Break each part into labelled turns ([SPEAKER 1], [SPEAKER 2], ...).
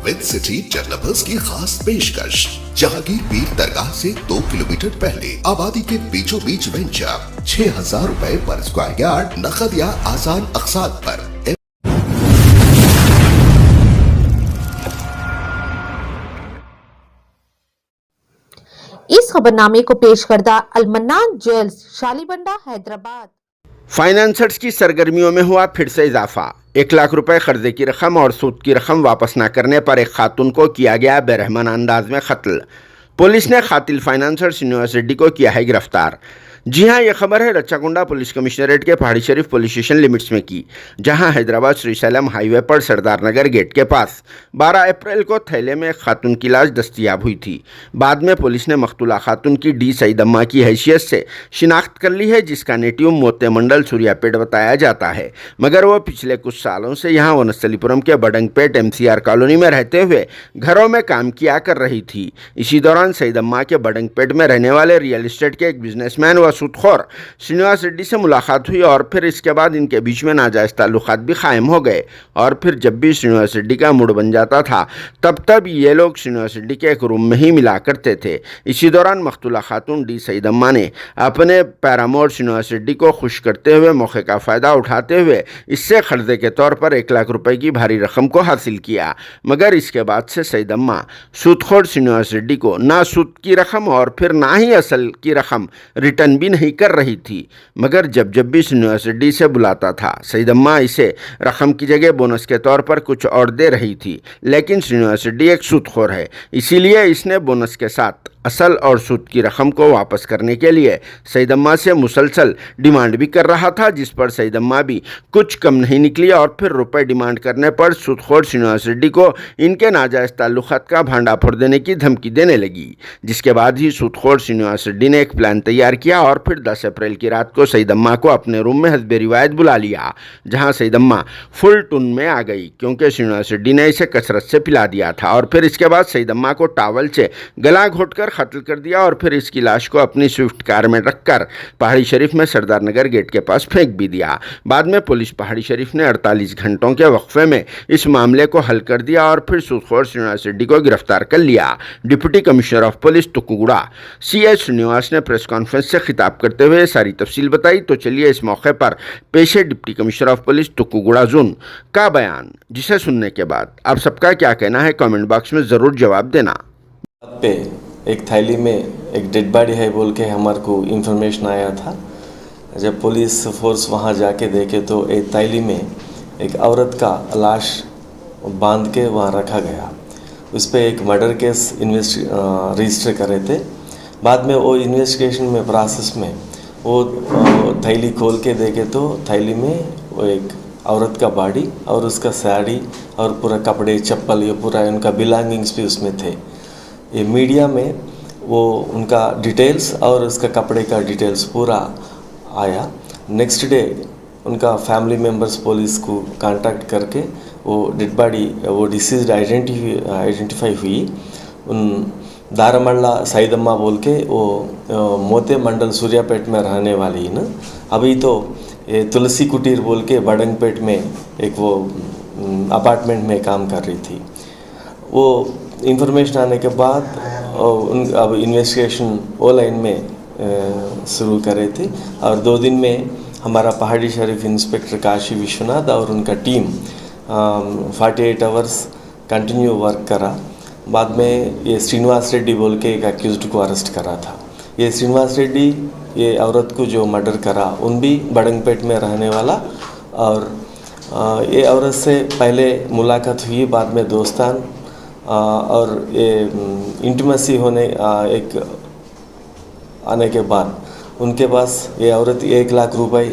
[SPEAKER 1] With city developers की खास पेशकश। जहांगीर पीर दरगाह से 2 किलोमीटर पहले आबादी के बीचों बीच वेंचर 6,000 रुपए पर स्क्वायर यार्ड, नकद या आसान अक़सात पर।
[SPEAKER 2] इस खबरनामे को पेश करदा अलमन्नान ज्वेल्स, शालीबंडा, हैदराबाद।
[SPEAKER 3] फाइनेंसर्स की सरगर्मियों में हुआ फिर से इजाफा। 1 लाख रुपए कर्जे की रकम और सूद की रकम वापस न करने पर एक खातून को किया गया बेरहमाना अंदाज में कत्ल। पुलिस ने कातिल फाइनेंसर्स यूनिवर्स रेड्डी को किया है गिरफ्तार। जी हां, यह खबर है रच्चाकुंडा पुलिस कमिश्नरेट के पहाड़ी शरीफ पुलिस स्टेशन लिमिट्स में की, जहां हैदराबाद श्रीशैलम हाईवे पर सरदार नगर गेट के पास 12 अप्रैल को थैले में एक खातून की लाश दस्तयाब हुई थी। बाद में पुलिस ने मकतूला खातून की डी सईदम्मा की हैसियत से शिनाख्त कर ली है, जिसका नेटिव मोते मंडल सूर्यापेट बताया जाता है, मगर वो पिछले कुछ सालों से यहाँ वनस्थलीपुरम के बडंगपेट MCR कॉलोनी में रहते हुए घरों में काम किया कर रही थी। इसी दौरान सईदम्मा के बडंगपेट में रहने वाले रियल इस्टेट के एक बिजनेसमैन व सूदखोर श्रीनिवास रेड्डी से मुलाकात हुई और फिर इसके बाद इनके बीच में नाजायज़ ताल्लुकात भी कायम हो गए। और फिर जब भी श्रीनिवास रेड्डी का मूड बन जाता था तब ये लोग श्रीनिवास रेड्डी के एक रूम में ही मिला करते थे। इसी दौरान मकतूला खातून डी सईदम्मा ने अपने पैरामोर श्रीनिवास रेड्डी को खुश करते हुए मौके का फ़ायदा उठाते हुए इससे कर्जे के तौर पर 1 लाख रुपए की भारी रकम को हासिल किया, मगर इसके बाद से सईदम्मा सूदखोर श्रीनिवास रेड्डी को ना सूद की रकम और फिर ना ही असल की रकम रिटर्न भी नहीं कर रही थी। मगर जब भी श्रीनिवास रेड्डी से बुलाता था सईदम्मा इसे रकम की जगह बोनस के तौर पर कुछ और दे रही थी, लेकिन श्रीनिवास रेड्डी एक सूदखोर है, इसीलिए इसने बोनस के साथ असल और सूद की रकम को वापस करने के लिए सईदम्मा से मुसलसल डिमांड भी कर रहा था, जिस पर सईदम्मा भी कुछ कम नहीं निकली और फिर रुपए डिमांड करने पर सूदखोर श्रीनिवास रेड्डी को इनके नाजायज़ ताल्लुकात का भांडाफोड़ देने की धमकी देने लगी। जिसके बाद ही सूदखोर श्रीनिवास रेड्डी ने एक प्लान तैयार किया और फिर 10 अप्रैल की रात को सईदम्मा को अपने रूम में हस्बे रिवायत बुला लिया, जहाँ सईदम्मा फुल टून में आ गई क्योंकि श्रीनिवास रेड्डी ने इसे कसरत से पिला दिया था। और फिर इसके बाद सईदम्मा को टावल से गला घोंटकर कत्ल कर दिया और फिर इसकी लाश को अपनी स्विफ्ट कार में रखकर पहाड़ी शरीफ में सरदार नगर गेट के पास फेंक भी दिया। बाद में पुलिस पहाड़ी शरीफ ने 48 घंटों के वक्फे में इस मामले को हल कर दिया और फिर सूदखोर श्रीनिवास रेड्डी को गिरफ्तार कर लिया। Deputy commissioner of police Tukkuguda CS Srinivas ने प्रेस कॉन्फ्रेंस से खिताब करते हुए सारी तफसील बताई। तो चलिए इस मौके पर पेश है deputy commissioner of police Tukkuguda zone का बयान, जिसे सुनने के बाद आप सबका क्या कहना है कमेंट बॉक्स में ज़रूर जवाब देना।
[SPEAKER 4] एक थैली में एक डेड बॉडी है बोल के हमारे को इन्फॉर्मेशन आया था। जब पुलिस फोर्स वहाँ जाके देखे तो एक थैली में एक औरत का लाश बांध के वहाँ रखा गया। उस पर एक मर्डर केस रजिस्टर कर रहे थे। बाद में वो इन्वेस्टिगेशन में प्रोसेस में वो थैली खोल के देखे तो थैली में वो एक औरत का बॉडी और उसका साड़ी और पूरा कपड़े चप्पल ये पूरा उनका बिलोंगिंग्स भी उसमें थे। ये मीडिया में वो उनका डिटेल्स और उसका कपड़े का डिटेल्स पूरा आया। नेक्स्ट डे उनका फैमिली मेम्बर्स पुलिस को कांटेक्ट करके वो डेड बॉडी वो डिसीज्ड आइडेंटिफाई हुई। उन दारमल्ला सईदम्मा बोल के वो मोते मंडल सूर्यापेट में रहने वाली न, अभी तो ये तुलसी कुटीर बोल के बडंगपेट में एक वो अपार्टमेंट में काम कर रही थी। वो इंफॉर्मेशन आने के बाद अब इन्वेस्टिगेशन वो लाइन में शुरू कर रहे थे और 2 दिन में हमारा पहाड़ी शरीफ इंस्पेक्टर काशी विश्वनाथ और उनका टीम 48 आवर्स कंटिन्यू वर्क करा। बाद में ये श्रीनिवास रेड्डी बोल के एक अक्यूज्ड को अरेस्ट करा था। ये श्रीनिवास रेड्डी ये औरत को जो मर्डर करा उन भी बडंगपेट में रहने वाला और ये औरत से पहले मुलाकात हुई, बाद में दोस्तान और ये इंटीमेसी होने एक आने के बाद उनके पास ये औरत 1 लाख रुपए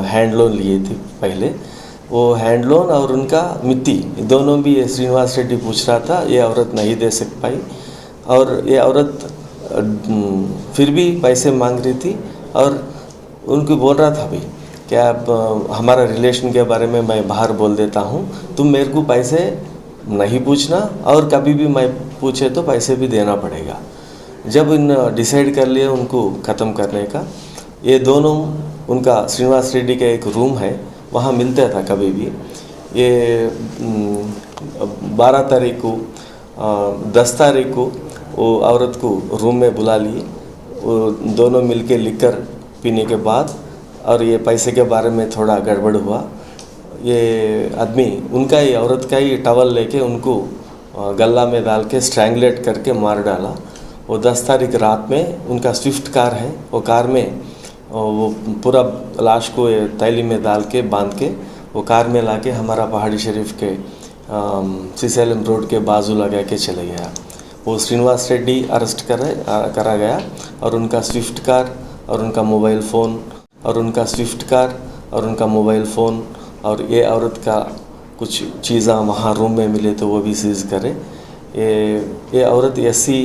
[SPEAKER 4] हैंड लोन लिए थे पहले। वो हैंड लोन और उनका मिट्टी दोनों भी ये श्रीनिवास रेड्डी पूछ रहा था, ये औरत नहीं दे सक पाई और ये औरत फिर भी पैसे मांग रही थी और उनको बोल रहा था भी क्या हमारा रिलेशन के बारे में मैं बाहर बोल देता हूँ, तुम मेरे को पैसे नहीं पूछना और कभी भी मैं पूछे तो पैसे भी देना पड़ेगा। जब इन डिसाइड कर लिया उनको ख़त्म करने का, ये दोनों उनका श्रीनिवास रेड्डी का एक रूम है वहाँ मिलता था कभी भी। ये 12 तारीख को 10 तारीख को वो औरत को रूम में बुला लिए। वो दोनों मिलके लिकर पीने के बाद और ये पैसे के बारे में थोड़ा गड़बड़ हुआ। ये आदमी उनका ही औरत का ही टॉवल लेके उनको गला में डाल के स्ट्रैंगलेट करके मार डाला। वो 10 तारीख रात में उनका स्विफ्ट कार है, वो कार में वो पूरा लाश को थैली में डाल के बांध के वो कार में लाके हमारा पहाड़ी शरीफ के सीसैलम रोड के बाजू लगा के चले गया। वो श्रीनिवास रेड्डी अरेस्ट करा गया और उनका स्विफ्ट कार और उनका मोबाइल फ़ोन और ये औरत का कुछ चीज़ें वहाँ रूम में मिले तो वो भी सीज़ करे। ये औरत एससी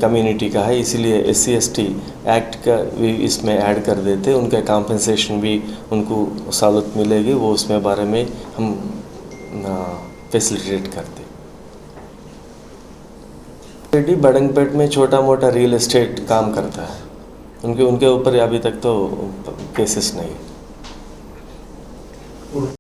[SPEAKER 4] कम्युनिटी का है, इसीलिए SC ST एक्ट का भी इसमें ऐड कर देते। उनका कॉम्पेंसेशन भी उनको सहूलत मिलेगी, वो उसमें बारे में हम फैसिलिटेट करते। रेड्डी बडंगपेट में छोटा मोटा रियल एस्टेट काम करता है, उनके ऊपर अभी तक तो केसेस नहीं।